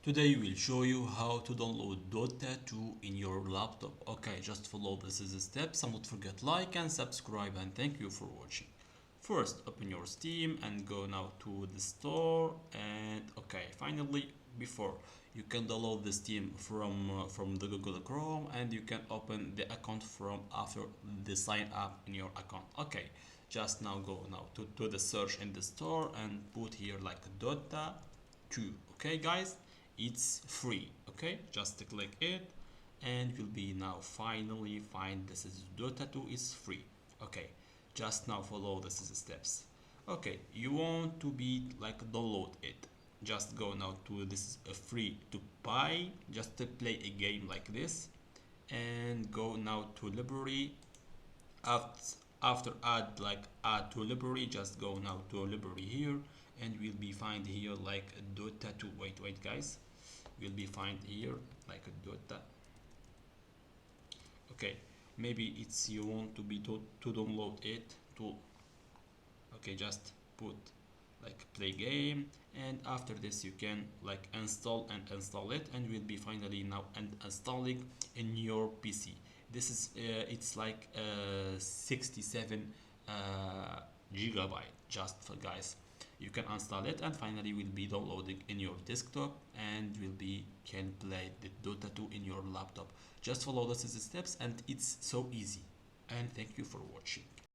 Today we'll show you how to download Dota 2 in your laptop. Okay, just follow this is the steps and don't forget like and subscribe, and thank you for watching. First, open your Steam and go now to the store, and okay, finally, before you can download the Steam from the Google Chrome, and you can open the account from after the sign up in your account. Okay, just now go now to the search in the store and put here like Dota 2. Okay guys, it's free. Okay, just click it and will be now finally find this is Dota 2 is free. Okay, just now follow the steps. Okay, you want to be like download it, just go now to this free to buy, just to play a game like this, and go now to library. After add to library, just go now to library here, and we'll be find here like Dota 2. Wait guys, will be find here like a Dota. Okay, maybe it's you want to be to download it to. Okay, just put like play game, and after this you can like install it, and will be finally now and installing in your PC. This is it's like 67 gigabyte just for guys. You can install it and finally will be downloading in your desktop, and will be can play the Dota 2 in your laptop. Just follow the steps and it's so easy, and thank you for watching.